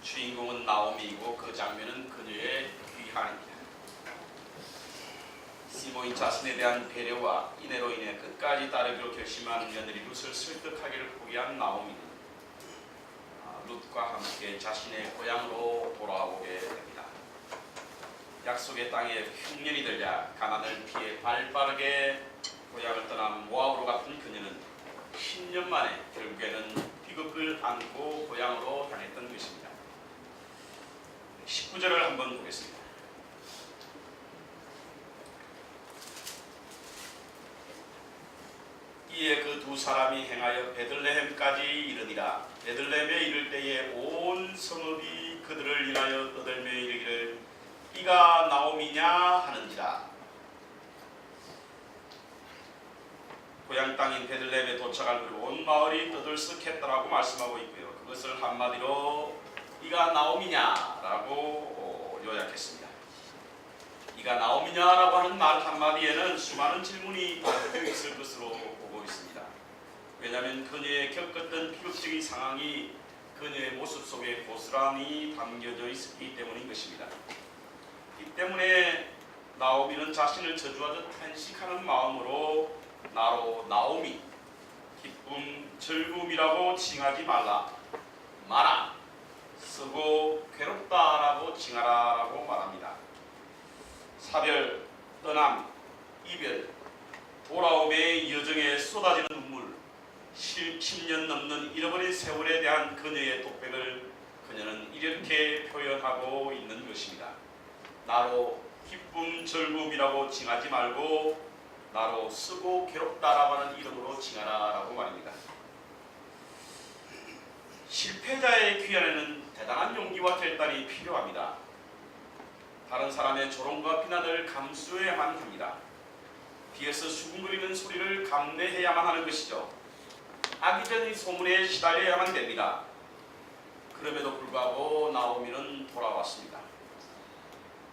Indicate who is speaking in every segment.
Speaker 1: 주인공은 나오미이고 그 장면은 그녀의 귀환입니다. 시몬이 자신에 대한 배려와 인애로 인해 끝까지 따르기로 결심한 며느리 룻을 설득하기를 포기한 나오미는 룻과 함께 자신의 고향으로 돌아오게 됩니다. 약속의 땅에 흉년이 들자 가난을 피해 발빠르게 고향을 떠난 모압으로 갔던 그녀는 10년 만에 결국에는 비극을 안고 고향으로 향했던 것입니다. 19절을 한번 보겠습니다. 이에 그 두 사람이 행하여 베들레헴까지 이르니라. 베들레헴에 이를 때에 온 성읍이 그들을 인하여 떠들며 이르기를 이가 나오미냐 하는지라. 고향 땅인 베들레헴에 도착할 무렵 온 마을이 떠들썩했다라고 말씀하고 있고요. 그것을 한마디로 이가 나오미냐라고 요약했습니다. 이가 나오미냐라고 하는 말 한마디에는 수많은 질문이 담겨 있을 것으로 보고 있습니다. 왜냐하면 그녀의 겪었던 비극적인 상황이 그녀의 모습 속에 고스란히 담겨져 있었기 때문인 것입니다. 이 때문에 나오미는 자신을 저주하듯 탄식하는 마음으로 나로 나오미, 기쁨, 즐거움이라고 칭하지 마라, 쓰고 괴롭다라고 칭하라라고 말합니다. 사별, 떠남, 이별, 돌아옴의 여정에 쏟아지는 눈물, 10년 넘는 잃어버린 세월에 대한 그녀의 독백을 그녀는 이렇게 표현하고 있는 것입니다. 나로 기쁨, 즐거움이라고 칭하지 말고 나로 쓰고 괴롭다라고 하는 이름으로 칭하라라고 말입니다. 실패자의 귀환에는 대단한 용기와 결단이 필요합니다. 다른 사람의 조롱과 비난을 감수해야만 합니다. 뒤에서 수군거리는 소리를 감내해야만 하는 것이죠. 악의적인 소문에 시달려야만 됩니다. 그럼에도 불구하고 나오미는 돌아왔습니다.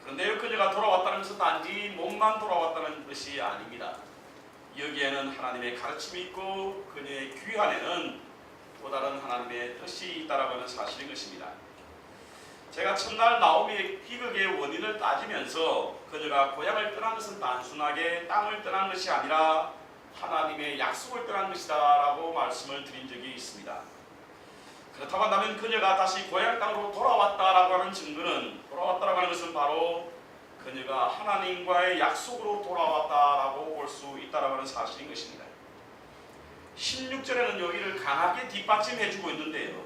Speaker 1: 그런데 그녀가 돌아왔다는 것은 단지 몸만 돌아왔다는 것이 아닙니다. 여기에는 하나님의 가르침이 있고 그녀의 귀환에는 또 다른 하나님의 뜻이 있다라고 하는 사실인 것입니다. 제가 첫날 나오미의 비극의 원인을 따지면서 그녀가 고향을 떠난 것은 단순하게 땅을 떠난 것이 아니라 하나님의 약속을 떠난 것이다 라고 말씀을 드린 적이 있습니다. 그렇다고 한다면 그녀가 다시 고향 땅으로 돌아왔다라고 하는 증거는, 돌아왔다라고 하는 것은 바로 그녀가 하나님과의 약속으로 돌아왔다라고 볼 수 있다라고 하는 사실인 것입니다. 16절에는 여기를 강하게 뒷받침해주고 있는데요.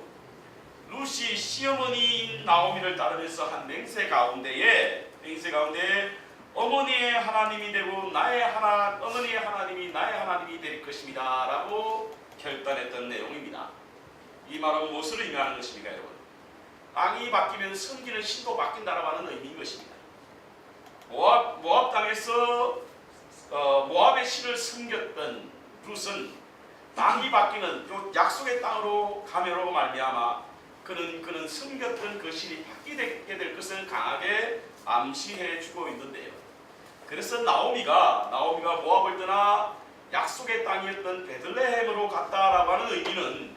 Speaker 1: 룻이 시어머니인 나오미를 따르면서 한 맹세 가운데에 어머니의 하나님이 되고 어머니의 하나님이 나의 하나님이 될 것입니다 라고 결단했던 내용입니다. 이 말은 무엇을 의미하는 것입니까, 여러분? 땅이 바뀌면 섬기는 신도 바뀐다라고 하는 의미인 것입니다. 모압 땅에서 모압의 신을 섬겼던 룻은 땅이 바뀌는 약속의 땅으로 가므로 말미암아 그는 섬겼던 그 신이 바뀌게 될 것을 강하게 암시해 주고 있는데요. 그래서 나오미가 모압을 떠나 약속의 땅이었던 베들레헴으로 갔다라고 하는 의미는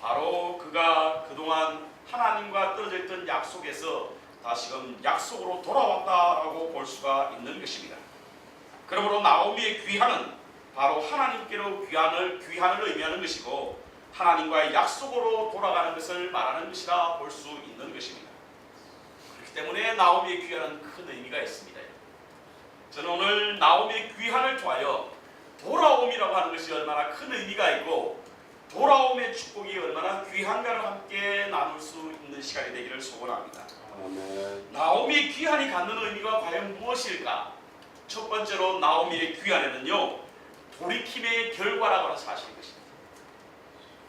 Speaker 1: 바로 그가 그동안 하나님과 떨어져 있던 약속에서 다시금 약속으로 돌아왔다라고 볼 수가 있는 것입니다. 그러므로 나오미의 귀환은 바로 하나님께로 귀환을 의미하는 것이고 하나님과의 약속으로 돌아가는 것을 말하는 것이라 볼 수 있는 것입니다. 그렇기 때문에 나오미의 귀환은 큰 의미가 있습니다. 저는 오늘 나오미의 귀환을 통하여 돌아옴이라고 하는 것이 얼마나 큰 의미가 있고 돌아옴의 축복이 얼마나 귀한가를 함께 나눌 수 있는 시간이 되기를 소원합니다.
Speaker 2: 아멘.
Speaker 1: 나오미의 귀환이 갖는 의미가 과연 무엇일까? 첫 번째로 나오미의 귀환에는요, 돌이킴의 결과라고 하는 사실인 것입니다.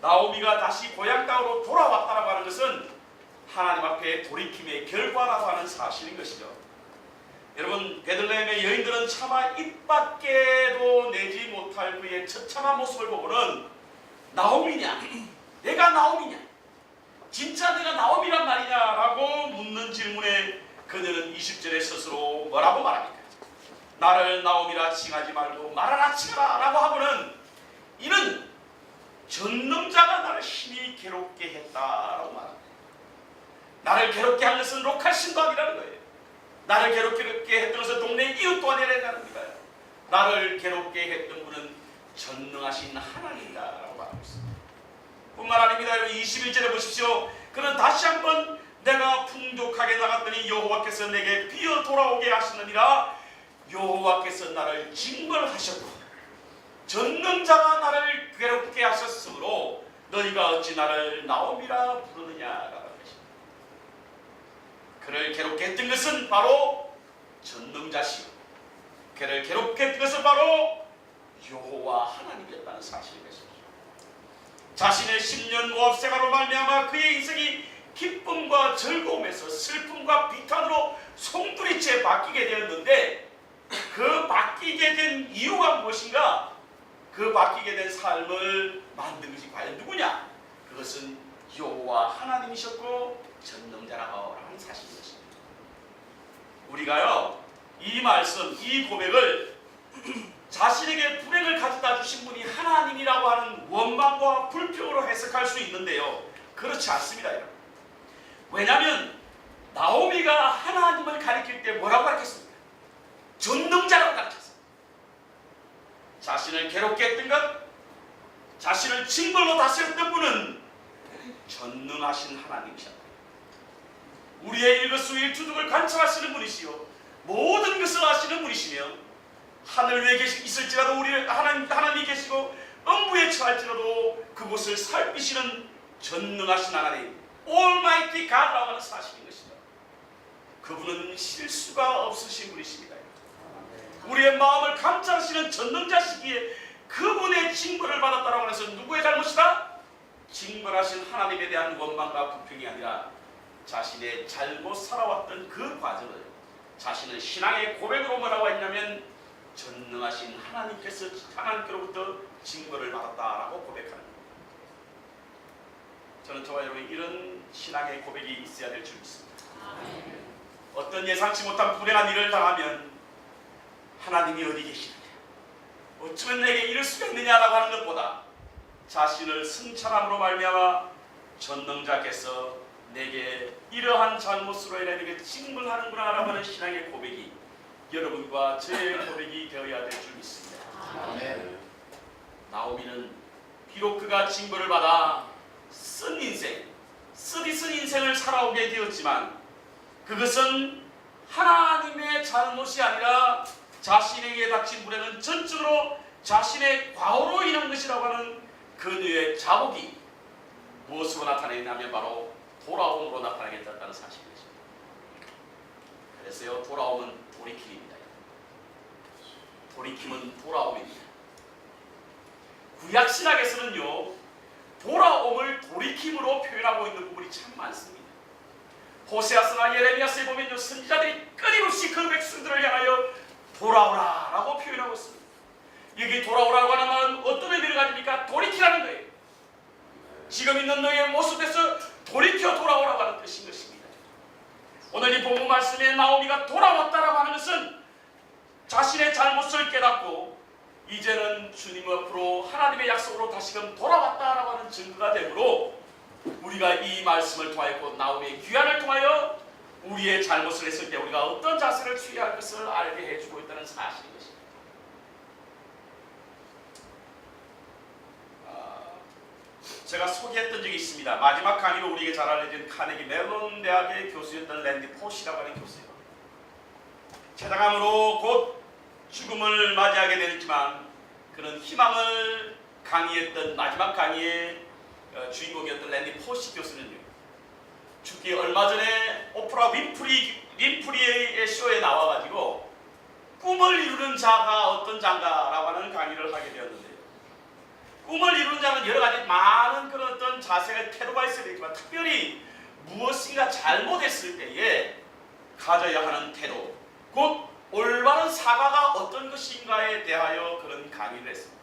Speaker 1: 나오미가 다시 고향 땅으로 돌아왔다라고 하는 것은 하나님 앞에 돌이킴의 결과라고 하는 사실인 것이죠. 여러분, 베들레헴의 여인들은 차마 입 밖에도 내지 못할 그의 처참한 모습을 보고는 나오미냐? 내가 나오미냐? 진짜 내가 나오미란 말이냐라고 묻는 질문에 그녀는 20절에 스스로 뭐라고 말합니까? 나를 나오미라 칭하지 말고 말하라 칭하라 라고 하고는 이는 전능자가 나를 심히 괴롭게 했다라고 말합니다. 나를 괴롭게 한 것은 로컬신도 아니라는 거예요. 나를 괴롭게 했던 것은 동네 이웃도 아니라는 거예요. 나를 괴롭게 했던 분은 전능하신 하나님이다라고 말하고 있습니다. 뿐만 아닙니다. 21절에 보십시오. 그는 다시 한번 내가 풍족하게 나갔더니 여호와께서 내게 비어 돌아오게 하시느니라. 여호와께서 나를 징벌하셨고 전능자가 나를 괴롭게 하셨으므로 너희가 어찌 나를 나옴이라 부르느냐라는 것입니다. 그를 괴롭게 했던 것은 바로 전능자시요, 그를 괴롭게 했던 것은 바로 여호와 하나님이었다는 사실인 것입니다. 자신의 10년 모압 생활로 말미암아 그의 인생이 기쁨과 즐거움에서 슬픔과 비탄으로 송두리째 바뀌게 되었는데, 그 바뀌게 된 이유가 무엇인가? 그 바뀌게 된 삶을 만든 것이 과연 누구냐? 그것은 여호와 하나님이셨고 전능자라고 하는 사실인 것입니다. 우리가요, 이 말씀, 이 고백을 자신에게 불행을 가져다 주신 분이 하나님이라고 하는 원망과 불평으로 해석할 수 있는데요, 그렇지 않습니다, 여러분. 왜냐하면 나오미가 하나님을 가리킬 때 뭐라고 가르쳤습니까? 전능자라고 가르쳤습니다. 자신을 괴롭게 했던 것, 자신을 징벌로 다스렸던 분은 전능하신 하나님이셨다. 우리의 일거수일투족을 관찰하시는 분이시요, 모든 것을 아시는 분이시며, 하늘 위에 있을지라도 우리 하나님이 계시고 음부에 처할지라도 그곳을 살피시는 전능하신 하나님, Almighty God라고 하는 사실인 것입니다. 그분은 실수가 없으신 분이십니다. 우리의 마음을 감찰하시는 전능자시기에 그분의 징벌을 받았다라고 해서 누구의 잘못이다? 징벌하신 하나님에 대한 원망과 불평이 아니라 자신의 잘못 살아왔던 그 과정을 자신의 신앙의 고백으로 뭐라고 했냐면 전능하신 하나님께로부터 징벌을 받았다라고 고백하는 겁니다. 저는 저와 여러분이 이런 신앙의 고백이 있어야 될 줄 믿습니다. 어떤 예상치 못한 불행한 일을 당하면 하나님이 어디 계시느냐, 어쩌면 내게 이럴 수가 있느냐라고 하는 것보다 자신을 승천함으로 말미암아 전능자께서 내게 이러한 잘못으로 인해 내게 징벌하는구나 라고 하는 신앙의 고백이 여러분과 저의 고백이 되어야 될 줄 믿습니다. 나오미는 비록 그가 징벌을 받아 쓰디 쓴 인생을 살아오게 되었지만 그것은 하나님의 잘못이 아니라 자신에게 닥친 불행은 전적으로 자신의 과오로 인한 것이라고 하는 그녀의 자복이 무엇으로 나타내냐면 바로 돌아옴으로 나타나겠다는 사실입니다. 그래서요, 돌아옴은 돌이킴입니다. 돌이킴은 돌아옴입니다. 구약신학에서는요, 돌아옴을 돌이킴으로 표현하고 있는 부분이 참 많습니다. 호세아서나 예레미야서에 보면요, 선지자들이 끊임없이 그 백성들을 향하여 돌아오라 라고 표현하고 있습니다. 여기 돌아오라고 하는 말은 어떤 의미를 가집니까? 돌이키라는 거예요. 지금 있는 너의 모습에서 돌이켜 돌아오라고 하는 뜻인 것입니다. 오늘 이 본문 말씀에 나오미가 돌아왔다라고 하는 것은 자신의 잘못을 깨닫고 이제는 주님 앞으로 하나님의 약속으로 다시금 돌아왔다라고 하는 증거가 되므로 우리가 이 말씀을 통하여 나오미의 귀환을 통하여 우리의 잘못을 했을 때 우리가 어떤 자세를 취해야 할 것을 알게 해주고 있다는 사실인 것입니다. 제가 소개했던 적이 있습니다. 마지막 강의로 우리에게 잘 알려진 카네기 멜론 대학의 교수였던 랜디 포시라고 하는 교수예요. 최장암으로 곧 죽음을 맞이하게 되었지만 그는 희망을 강의했던 마지막 강의의 주인공이었던 랜디 포시 교수는요, 죽기 얼마 전에 오프라 윈프리의 쇼에 나와가지고 꿈을 이루는 자가 어떤 자인가라고 하는 강의를 하게 되었는데요. 꿈을 이루는 자는 여러 가지 많은 그런 어떤 자세가 태도가 있어야 되지만 특별히 무엇인가 잘못했을 때에 가져야 하는 태도, 곧 올바른 사과가 어떤 것인가에 대하여 그런 강의를 했습니다.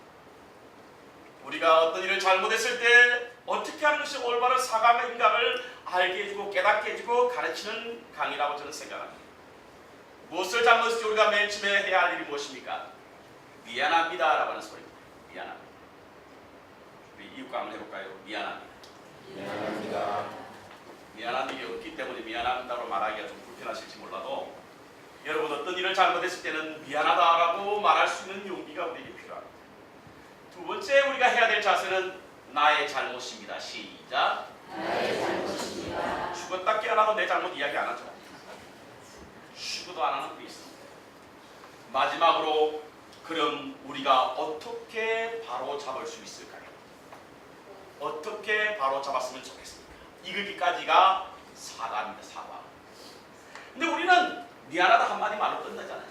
Speaker 1: 우리가 어떤 일을 잘못했을 때 어떻게 하는 것이 올바른 사과인가를 알게 해주고 깨닫게 해주고 가르치는 강의라고 저는 생각합니다. 무엇을 잘못했을지 우리가 맨 처음에 해야 할 일이 무엇입니까? 미안합니다 라고 하는 소리입니다. 미안합니다. 우리 이웃과 한번 해볼까요? 미안합니다.
Speaker 2: 미안합니다.
Speaker 1: 미안한 일이 없기 때문에 미안하다고 말하기가 좀 불편하실지 몰라도 여러분 어떤 일을 잘못했을 때는 미안하다라고 말할 수 있는 용기가 우리에게 필요합니다. 두 번째 우리가 해야 될 자세는 나의 잘못입니다. 시작.
Speaker 2: 나의 잘못입니다.
Speaker 1: 죽었다 깨어나도 내 잘못 이야기 안 하죠. 죽어도 안 하는 분이 있습니다. 마지막으로 그럼 우리가 어떻게 바로 잡을 수 있을까요? 어떻게 바로 잡았으면 좋겠습니까? 이거기까지가 사과입니다. 사과. 근데 우리는 미안하다 한마디 말로 끝나잖아요.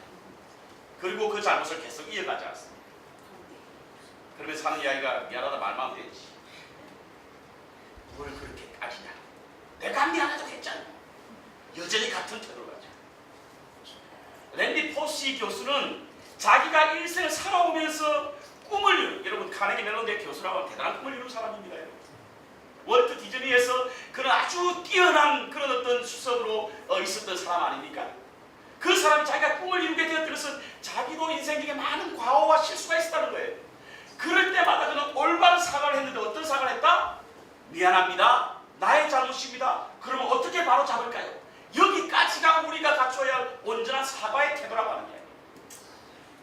Speaker 1: 그리고 그 잘못을 계속 이어가지 않습니다. 그러면서 하는 이야기가 미안하다 말만 하면 되지. 뭘 그렇게 따지냐. 내가 미안하다고 했잖아. 여전히 같은 태도로 가죠. 랜디 포시 교수는 자기가 일생을 살아오면서 꿈을 이룬, 여러분 카네기 멜론대 교수라고 대단한 꿈을 이룬 사람입니다. 월트 디즈니에서 그런 아주 뛰어난 그런 어떤 수석으로 있었던 사람 아닙니까? 그 사람이 자기가 꿈을 이루게 되었던 것은 자기도 인생 중에 많은 과오와 실수가 있었다는 거예요. 그럴 때마다 그는 올바른 사과를 했는데 어떤 사과를 했다? 미안합니다. 나의 잘못입니다. 그러면 어떻게 바로 잡을까요? 여기까지가 우리가 갖춰야 할 온전한 사과의 태도라고 하는 거예요.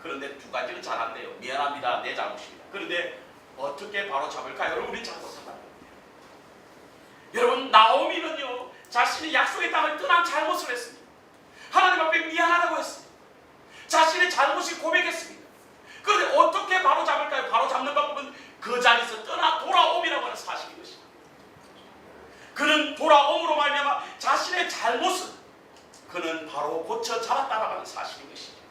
Speaker 1: 그런데 두 가지는 잘 안 돼요. 미안합니다. 내 잘못입니다. 그런데 어떻게 바로 잡을까요? 여러분 우리는 잘 못한다는 거예요. 여러분 나오미는요 자신이 약속의 땅을 떠난 잘못을 했습니다. 하나님 앞에 미안하다고 했습니다. 자신의 잘못을 고백했습니다. 그런데 어떻게 바로 잡을까요? 바로 잡는 방법은 그 자리에서 떠나 돌아옴이라고 하는 사실인 것입니다. 그는 돌아옴으로 말미암아 자신의 잘못을 그는 바로 고쳐 잡았다라고 하는 사실인 것입니다.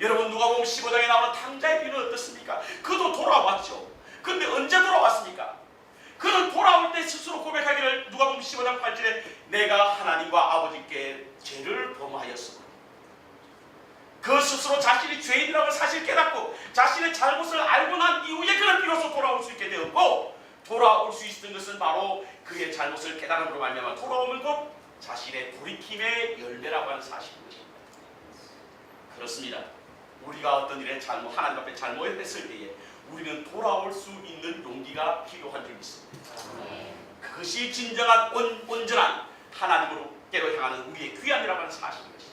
Speaker 1: 여러분 누가복음 15장에 나오는 탕자의 비유는 어떻습니까? 그도 돌아왔죠. 그런데 언제 돌아왔습니까? 그는 돌아올 때 스스로 고백하기를 누가복음 15장 8절에 내가 하나님과 아버지께 죄를 범하였으므로 그 스스로 자신이 죄인이라고 사실 깨닫고 자신의 잘못을 알고 난 이후에 그는 비로소 돌아올 수 있게 되었고 돌아올 수 있었던 것은 바로 그의 잘못을 깨달음으로 말미암아 돌아오는 것 자신의 돌이킴의 열매라고 하는 사실인 것입니다. 그렇습니다. 우리가 어떤 일에 잘못 하나님 앞에 잘못했을 때에 우리는 돌아올 수 있는 용기가 필요한 줄 믿습니다. 그것이 진정한 온전한 하나님으로께로 향하는 우리의 귀환이라고 하는 사실인 것이죠.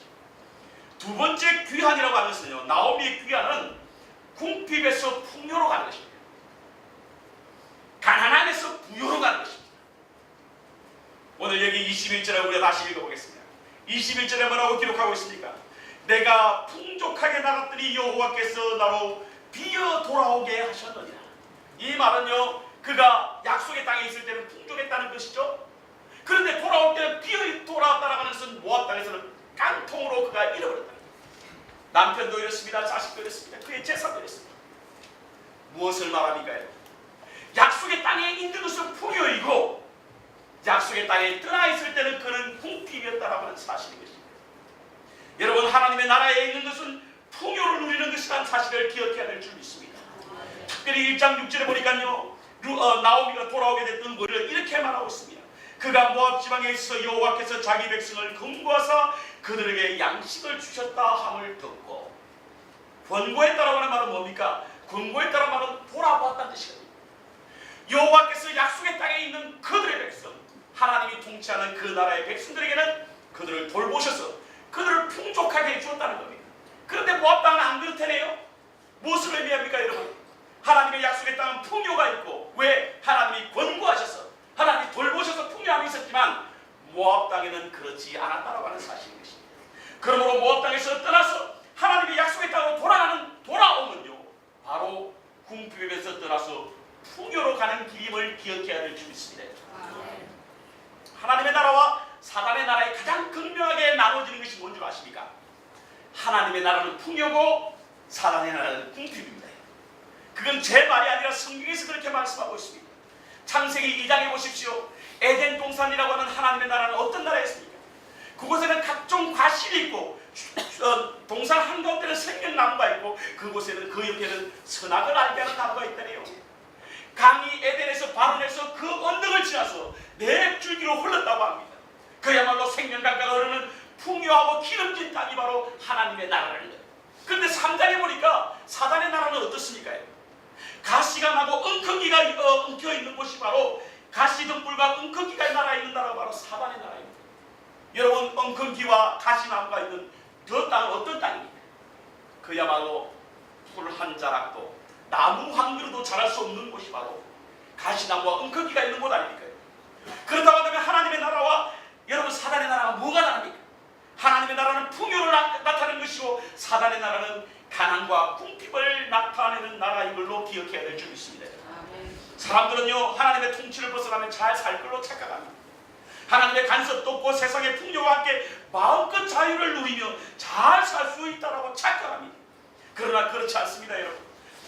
Speaker 1: 두 번째 귀환이라고 하는 것은요. 나오미의 귀환은 궁핍에서 풍요로 가는 것입니다. 가난함에서 부요로 가는 것입니다. 오늘 여기 21절에 우리가 다시 읽어보겠습니다. 21절에 뭐라고 기록하고 있습니까? 내가 풍족하게 나갔더니 여호와께서 나로 비어 돌아오게 하셨느니라. 이 말은요 그가 약속의 땅에 있을 때는 풍족했다는 것이죠. 그런데 돌아올 때는 비어 돌아왔다라고 하는 것은 모압 땅에서는 깡통으로 그가 잃어버렸다. 남편도 이렇습니다. 자식도 이렇습니다. 그의 재산도 이렇습니다. 무엇을 말합니까요? 약속의 땅에 있는 것은 풍요이고 약속의 땅에 떠나 있을 때는 그는 궁핍이었다라고 하는 사실인 것입니다. 여러분 하나님의 나라에 있는 것은 풍요를 누리는 것이라는 사실을 기억해야 될 줄 믿습니다. 특별히 1장 6절에 보니까요 나오미가 돌아오게 됐던 것을 이렇게 말하고 있습니다. 그가 모압 지방에 있어 여호와께서 자기 백성을 금구하사 그들에게 양식을 주셨다 함을 듣고 권고했다라고 하는 말은 뭡니까? 권고했다라는 말은 돌아보았다는 뜻이거든요. 여호와께서 약속의 땅에 있는 그들의 백성 하나님이 통치하는 그 나라의 백성들에게는 그들을 돌보셔서 그들을 풍족하게 해주었다는 겁니다. 그런데 모압 땅은 안 그렇다네요. 무엇을 의미합니까 여러분? 하나님의 약속의 땅은 풍요가 있고 왜? 하나님이 권고하셔서 하나님이 돌보셔서 풍요함이 있었지만 모압 땅에는 그렇지 않았다라고 하는 사실인 것입니다. 그러므로 모압 땅에서 떠나서 하나님의 약속의 땅으로 돌아오면요 바로 궁핍에서 떠나서 풍요로 가는 길임을 기억해야 될 줄 믿습니다. 하나님의 나라와 사단의 나라에 가장 극명하게 나눠지는 것이 뭔지 아십니까? 하나님의 나라는 풍요고 사단의 나라는 궁핍입니다. 그건 제 말이 아니라 성경에서 그렇게 말씀하고 있습니다. 창세기 2장에 보십시오. 에덴 동산이라고 하는 하나님의 나라는 어떤 나라였습니까? 그곳에는 각종 과실이 있고 동산 한가운데는 생명나무가 있고 그곳에는 그 옆에는 선악을 알게 하는 나무가 있다네요. 강이 에덴에서 발원해서 그 언덕을 지나서 네 줄기로 흘렀다고 합니다. 그야말로 생명강가가 흐르는 풍요하고 기름진 땅이 바로 하나님의 나라라는 거예요. 그런데 3장에 보니까 사단의 나라는 어떻습니까? 가시가 나고 엉켜있는 곳이 바로 가시등불과 엉겅퀴가 나라 있는 나라가 바로 사단의 나라입니다. 여러분, 엉겅퀴와 가시나무가 있는 저 땅은 어떤 땅입니까? 그야말로 풀 한 자락도 나무 한 그루도 자랄 수 없는 곳이 바로 가시나무와 엉겅퀴가 있는 곳 아닙니까? 그렇다고 한다면 하나님의 나라와 여러분 사단의 나라가 뭐가 다릅니까? 하나님의 나라는 풍요를 나타내는 것이고 사단의 나라는 가난과 궁핍을 나타내는 나라인 걸로 기억해야 될 줄 믿습니다. 사람들은요, 하나님의 통치를 벗어나면 잘 살 걸로 착각합니다. 하나님의 간섭도 없고 세상의 풍요와 함께 마음껏 자유를 누리며 잘 살 수 있다고 착각합니다. 그러나 그렇지 않습니다, 여러분.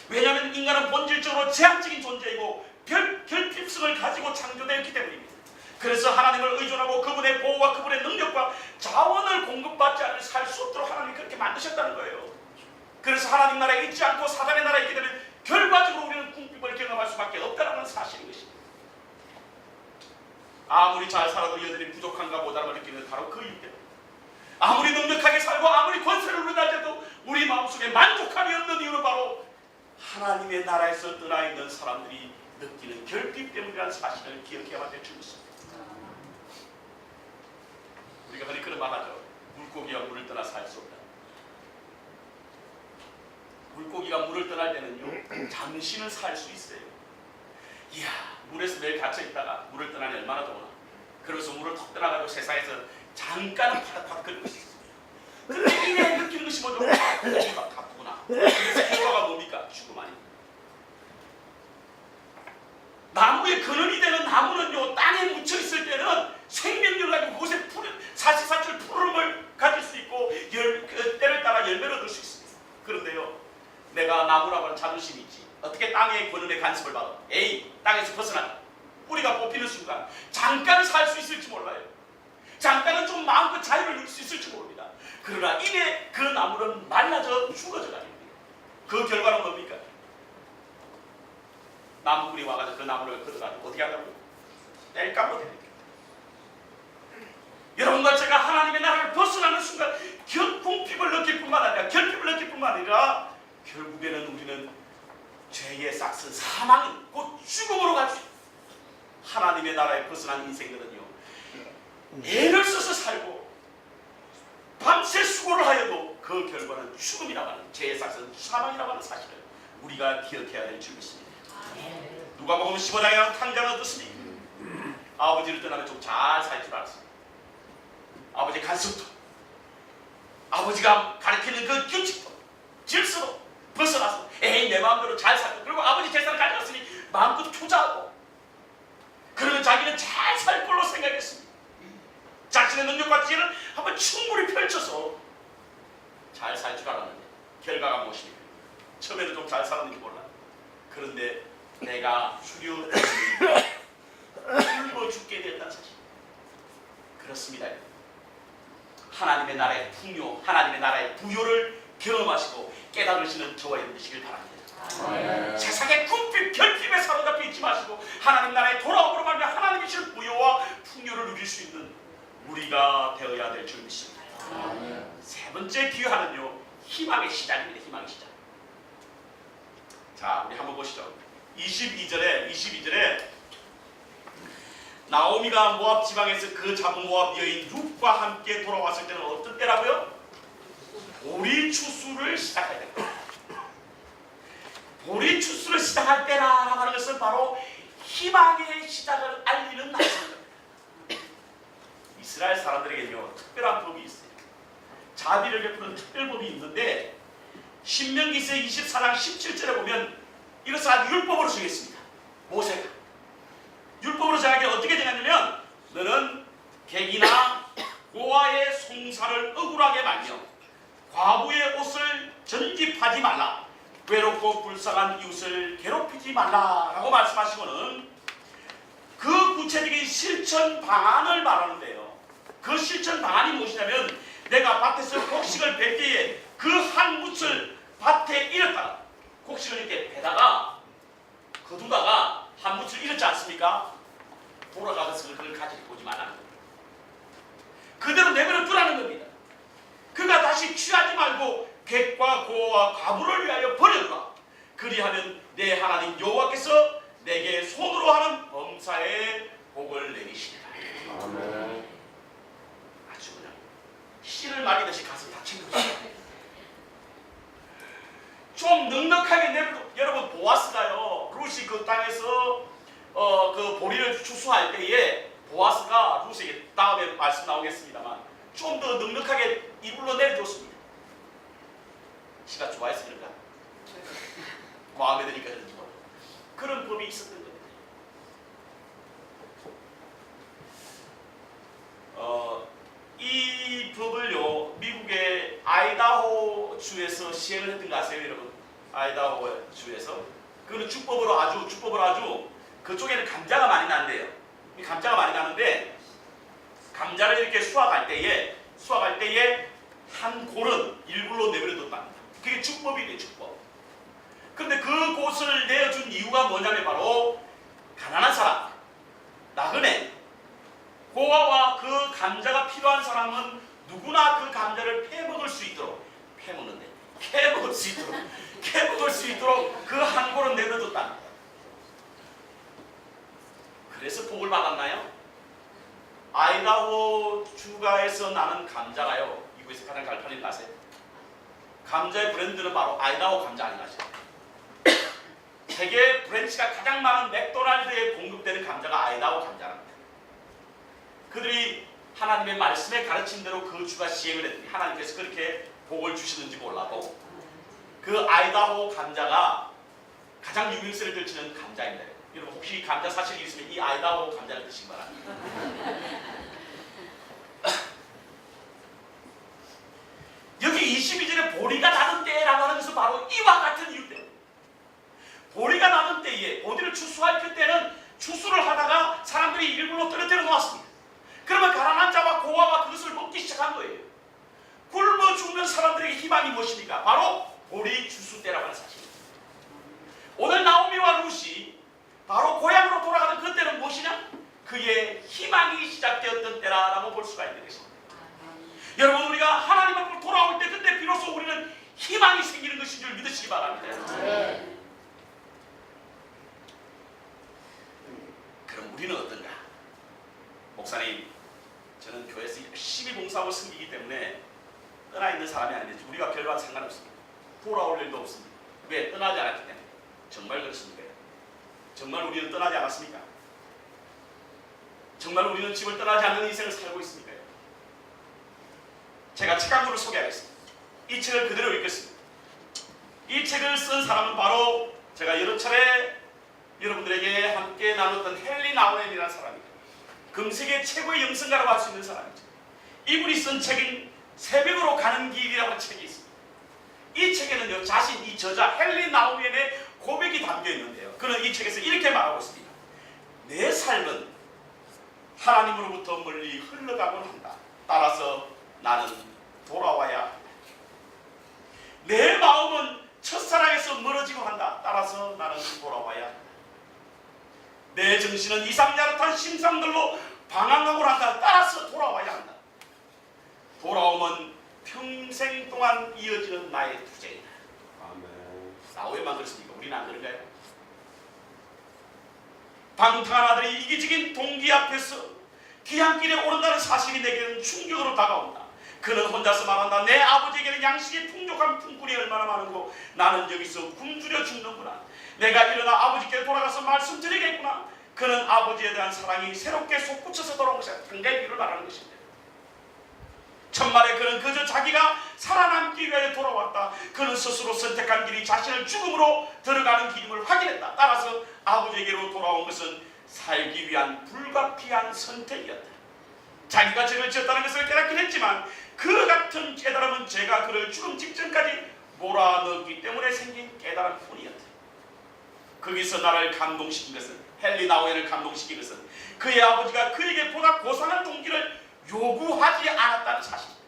Speaker 1: 왜냐하면 인간은 본질적으로 제한적인 존재이고 결핍성을 가지고 창조되었기 때문입니다. 그래서 하나님을 의존하고 그분의 보호와 그분의 능력과 자원을 공급받지 않을 살 수 없도록 하나님이 그렇게 만드셨다는 거예요. 그래서 하나님 나라에 있지 않고 사단의 나라에 있게 되면 결과적으로 우리는 궁핍을 경험할 수밖에 없다는 사실인 것입니다. 아무리 잘 살아도 여전히 부족한가 보다를 느끼는 바로 그 이유 때문에 아무리 넉넉하게 살고 아무리 권세를 누린다 할때도 우리 마음속에 만족함이 없는 이유는 바로 하나님의 나라에서 떠나 있는 사람들이 느끼는 결핍 때문이라는 사실을 기억해야 될 줄 믿습니다. 우리가 흔히 그런 말 하죠. 물고기가 물을 떠나 살 수 없다. 물고기가 물을 떠날 때는요, 잠시는 살 수 있어요. 이야, 물에서 매일 갇혀 있다가 물을 떠나니 얼마나 좋으나. 그러면서 물을 턱 떠나가지고 세상에서 잠깐은 파닥파닥거리고 있어요. 근데 이내 느끼는 것이 뭐죠? 물고기가 가쁘구나. 그래서 결과가 뭡니까? 죽음 아닙니까? 나무의 근원이 되는 나무는요, 땅에 묻혀 있을 때는 생명력을 가지고 그곳에 사시사철 푸름을 가질 수 있고 때를 따라 열매를 얻을 수 있습니다. 그런데요, 내가 나무라고 하는 자존심이 있지. 어떻게 땅의 근원의 간섭을 받아? 에이, 땅에서 벗어나. 뿌리가 뽑히는 순간 잠깐 살 수 있을지 몰라요. 잠깐은 좀 마음껏 자유를 누릴 수 있을지 모릅니다. 그러나 이내 그 나무는 말라져 죽어져 가는 겁니다. 그 결과는 뭡니까? 나무꾼이 와가지고 그 나무를 걷어가지고 어떻게 한다고요? 뗄까 못해요. 여러분과 제가 하나님의 나라를 벗어나는 순간 궁핍을 느낄 뿐만 아니라 결핍을 느낄 뿐만 아니라 결국에는 우리는 죄의 싹슨 사망, 곧 죽음으로 갈 수 있어요. 하나님의 나라에 벗어난 인생들은요, 애를 써서 살고 밤새 수고를 하여도 그 결과는 죽음이라고 하는 죄의 싹슨 사망이라고 하는 사실을 우리가 기억해야 될 줄 믿습니다. 누가복음 15장에 탕자는 어떻습니까? 아버지를 떠나면 좀 잘 살 줄 알았습니다. 아버지의 간섭도, 아버지가 가르치는 그 규칙도, 질서도 벗어나서 에이 내 마음대로 잘 살고, 그리고 아버지 재산을 가져갔으니 마음껏 투자하고, 그러면 자기는 잘 살 걸로 생각했습니다. 자신의 능력과 지혜를 한번 충분히 펼쳐서 잘 살 줄 알았는데 결과가 무엇입니까? 처음에는 좀 잘 살았는지 몰라. 그런데 내가 굶어 죽게 되었다는 사실. 그렇습니다. 하나님의 나라의 풍요, 하나님의 나라의 부요를 경험하시고 깨달으시는 저와 여러분 되시길 바랍니다. 세상의 궁핍, 결핍에 사로잡혀 있지 마시고 하나님 나라에 돌아오므로 말미암아 하나님이 주신 부요와 풍요를 누릴 수 있는 우리가 되어야 될 줄 믿습니다. 세 번째 귀환은요, 희망의 시작입니다. 희망의 시작. 자, 우리 한번 보시죠. 22절에 나오미가 모압 지방에서 그 잡은 모압 여인 룻과 함께 돌아왔을 때는 어떤 때라고요? 보리 추수를 시작할 때. 보리 추수를 시작할 때라고 하는 것은 바로 희망의 시작을 알리는 날입니다. 이스라엘 사람들에게는요, 특별한 법이 있어요. 자비를 베푸는 특별법이 있는데 신명기서 24장 17절에 보면 이것을 아주 율법으로 정했습니다. 모세가 율법으로 정하게 어떻게 정했냐면, 너는 객이나 고아의 송사를 억울하게 말며 과부의 옷을 전집하지 말라, 외롭고 불쌍한 이웃을 괴롭히지 말라라고 말씀하시고는 그 구체적인 실천 방안을 말하는데요. 그 실천 방안이 무엇이냐면, 내가 밭에서 곡식을 벨 때에 그 한 묻을 밭에 잃었다가, 곡식을 이렇게 베다가 거두다가 한 묻을 잃었지 않습니까? 돌아가서 그걸 가지고 보지 말라는 겁니다. 그대로 내버려 두라는 겁니다. 그가 다시 취하지 말고 객과 고와 과부를 위하여 버려두라. 그리하면 내 하나님 여호와께서 내게 손으로 하는 범사에 복을 내리시리라.
Speaker 3: 아멘.
Speaker 1: 아주 그냥 씨를 말리듯이 가슴 다치는 것이죠. 좀 넉넉하게 내려도 여러분 보아스가요 룻이 그 땅에서 그 보리를 추수할 때에 보아스가 룻에게 다음에 말씀 나오겠습니다만 좀 더 넉넉하게 이불로 내려줬습니다. 씨가 좋아해서 그런가? 마음에 드니까 그런지 몰라. 그런 법이 있었던 겁니다. 이 법을요 미국의 아이다호 주에서 시행을 했던 거 아세요, 여러분? 아이다호 주에서 그거는 주법으로 아주 그쪽에는 감자가 많이 난대요. 이 감자가 많이 나는데 감자를 이렇게 수확할 때에 한 골은 일굴로 내버려뒀답니다. 그게 주법이래요, 주법. 그런데 그 곳을 내어준 이유가 뭐냐면 바로 가난한 사람, 나그네, 고아와 그 감자가 필요한 사람은 누구나 그 감자를 캐먹을 수 있도록 캐먹을 수 있도록 그 한 골은 내버려뒀답니다. 그래서 복을 받았나요? 아이다호 주가에서 나는 감자가요 미국에서 가장 잘 팔리는 거 아세요? 감자의 브랜드는 바로 아이다호 감자 아닌가요? 세계 브랜치가 가장 많은 맥도날드에 공급되는 감자가 아이다호 감자랍니다. 그들이 하나님의 말씀에 가르친 대로 그 주가 시행을 했더니 하나님께서 그렇게 복을 주시는지 몰라도 그 아이다호 감자가 가장 유명세를 떨치는 감자입니다. 여러분 혹시 감자 사실 있으면 이 아이다호 감자를 드시기 바랍니다. 여기 22절에 보리가 나는 때라고 하는 것은 바로 이와 같은 이유 때문에 보리가 나는 때에 보리를 추수할 그때는 추수를 하다가 사람들이 일굴로 떨어뜨려 놓았습니다. 그러면 가난한 자와 고아가 그것을 먹기 시작한 거예요. 굶어 죽는 사람들에게 희망이 무엇입니까? 바로 보리 추수 때라고 하는 사실입니다. 오늘 나오미와 룻이 바로 고향으로 돌아가는 그때는 무엇이냐? 그의 희망이 시작되었던 때라고 볼 수가 있는 것입니다. 여러분 우리가 하나님 앞으로 돌아올 때 그때 비로소 우리는 희망이 생기는 것인 줄 믿으시기 바랍니다.
Speaker 2: 네.
Speaker 1: 그럼 우리는 어떤가? 목사님, 저는 교회에서 열심히 봉사하고 섬기기 때문에 떠나 있는 사람이 아닌데 우리가 별반 상관없습니다. 돌아올 일도 없습니다. 왜? 떠나지 않았기 때문에. 정말 그렇습니까? 정말 우리는 떠나지 않았습니까? 정말 우리는 집을 떠나지 않는 인생을 살고 있습니까? 제가 책 한 권을 소개하겠습니다. 이 책을 그대로 읽겠습니다. 이 책을 쓴 사람은 바로 제가 여러 차례 여러분들에게 함께 나눴던 헨리 나우엔이라는 사람입니다. 금세계 최고의 영성가라고 할 수 있는 사람이죠. 이분이 쓴 책인 새벽으로 가는 길이라는 책이 있습니다. 이 책에는요 자신 이 저자 헨리 나우엔의 고백이 담겨 있는데요. 그는 이 책에서 이렇게 말하고 있습니다. 내 삶은 하나님으로부터 멀리 흘러가곤 한다. 따라서 나는 돌아와야 한다. 내 마음은 첫사랑에서 멀어지곤 한다. 따라서 나는 돌아와야 한다. 내 정신은 이상야릇한 심상들로 방황하곤 한다. 따라서 돌아와야 한다. 돌아오면 평생 동안 이어지는 나의 투쟁이다.
Speaker 3: 아멘.
Speaker 1: 나우엔만 그렇습니까? 우리는 안 그런가요? 방탕한 아들이 이기적인 동기 앞에서 귀향길에 오른다는 사실이 내게는 충격으로 다가온다. 그는 혼자서 말한다. 내 아버지에게는 양식의 풍족한 품꾼이 얼마나 많은고 나는 여기서 굶주려 죽는구나. 내가 일어나 아버지께 돌아가서 말씀드리겠구나. 그는 아버지에 대한 사랑이 새롭게 솟구쳐서 돌아온 것이야. 당대비를 말하는 것입니다. 천만에 그는 그저 자기가 살아남기 위해 돌아왔다. 그는 스스로 선택한 길이 자신을 죽음으로 들어가는 길임을 확인했다. 따라서 아버지에게로 돌아온 것은 살기 위한 불가피한 선택이었다. 자기가 죄를 지었다는 것을 깨닫긴 했지만 그 같은 깨달음은 죄가 그를 죽음 직전까지 몰아넣기 때문에 생긴 깨달음 뿐이었다. 거기서 나를 감동시킨 것은 헨리 나우엔을 감동시킨 것은 그의 아버지가 그에게 보다 고상한 동기를 요구하지 않았다는 사실입니다.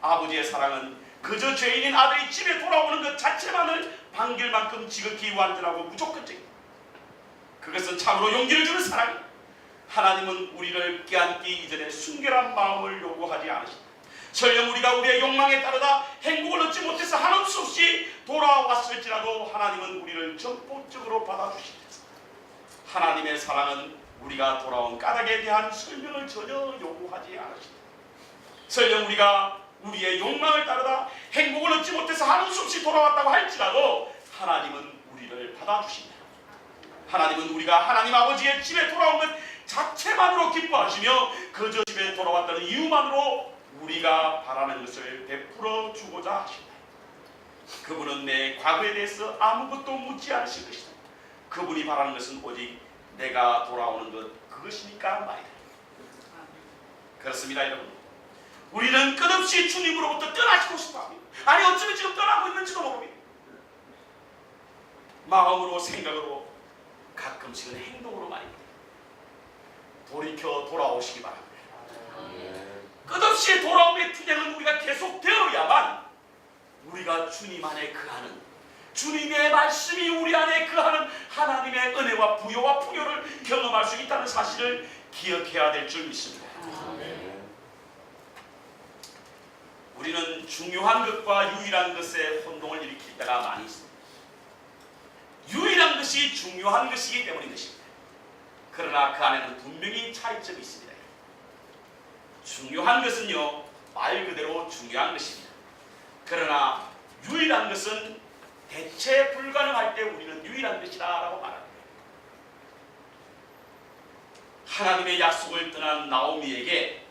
Speaker 1: 아버지의 사랑은 그저 죄인인 아들이 집에 돌아오는 것 자체만을 반길 만큼 지극히 완전하고 무조건적입니다. 그것은 참으로 용기를 주는 사랑입니다. 하나님은 우리를 깨안기 이전에 순결한 마음을 요구하지 않으신다. 설령 우리가 우리의 욕망에 따르다 행복을 얻지 못해서 한없이 없이 돌아왔을지라도 하나님은 우리를 전폭적으로 받아주신다. 하나님의 사랑은 우리가 돌아온 까닭에 대한 설명을 전혀 요구하지 않으십니다. 설령 우리가 우리의 욕망을 따르다 행복을 얻지 못해서 하는 수 없이 돌아왔다고 할지라도 하나님은 우리를 받아주십니다. 하나님은 우리가 하나님 아버지의 집에 돌아온 것 자체만으로 기뻐하시며 그저 집에 돌아왔다는 이유만으로 우리가 바라는 것을 베풀어 주고자 하십니다. 그분은 내 과거에 대해서 아무것도 묻지 않으실 것이다. 그분이 바라는 것은 오직 내가 돌아오는 것 그것이니까 말이다. 그렇습니다, 여러분. 우리는 끝없이 주님으로부터 떠나시고 싶어합니다. 아니 어쩌면 지금 떠나고 있는지도 모릅니다. 마음으로 생각으로 가끔씩은 행동으로 말입니다. 돌이켜 돌아오시기 바랍니다. 끝없이 돌아옴의 투쟁은 우리가 계속되어야만 우리가 주님 안에 거하는, 주님의 말씀이 우리 안에 거하는 하나님의 은혜와 부요와 풍요를 경험할 수 있다는 사실을 기억해야 될 줄 믿습니다. 우리는 중요한 것과 유일한 것에 혼동을 일으킬 때가 많이 있습니다. 유일한 것이 중요한 것이기 때문인 것입니다. 그러나 그 안에는 분명히 차이점이 있습니다. 중요한 것은요, 말 그대로 중요한 것입니다. 그러나 유일한 것은 대체 불가능할 때 우리는 유일한 것이다라고 말합니다. 하나님의 약속을 떠난 나오미에게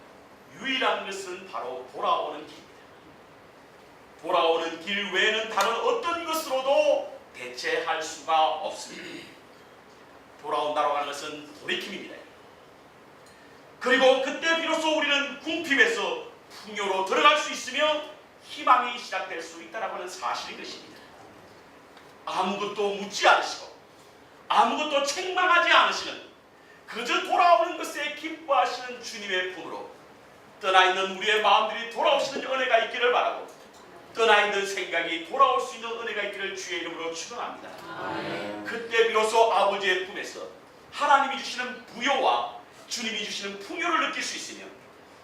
Speaker 1: 유일한 것은 바로 돌아오는 길입니다. 돌아오는 길 외에는 다른 어떤 것으로도 대체할 수가 없습니다. 돌아온다고 하는 것은 돌이킴입니다. 그리고 그때 비로소 우리는 궁핍에서 풍요로 들어갈 수 있으며 희망이 시작될 수 있다는 하는 사실인 것입니다. 아무것도 묻지 않으시고 아무것도 책망하지 않으시는, 그저 돌아오는 것에 기뻐하시는 주님의 품으로 떠나있는 우리의 마음들이 돌아오시는 은혜가 있기를 바라고, 떠나있는 생각이 돌아올 수 있는 은혜가 있기를 주의 이름으로 축원합니다. 그때 비로소 아버지의 품에서 하나님이 주시는 부요와 주님이 주시는 풍요를 느낄 수 있으며,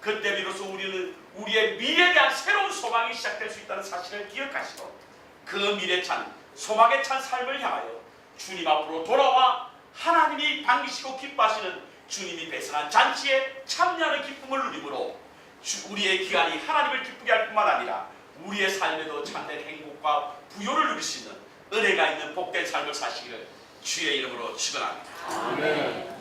Speaker 1: 그때 비로소 우리는 우리의 미래에 대한 새로운 소망이 시작될 수 있다는 사실을 기억하시고, 그 미래 찬 소망에 찬 삶을 향하여 주님 앞으로 돌아와 하나님이 반기시고 기뻐하시는 주님이 배선한 잔치에 참여하는 기쁨을 누림으로 우리의 기간이 하나님을 기쁘게 할 뿐만 아니라 우리의 삶에도 참된 행복과 부요를 누릴 수 있는 은혜가 있는 복된 삶을 사시기를 주의 이름으로 축원합니다.
Speaker 3: 아멘.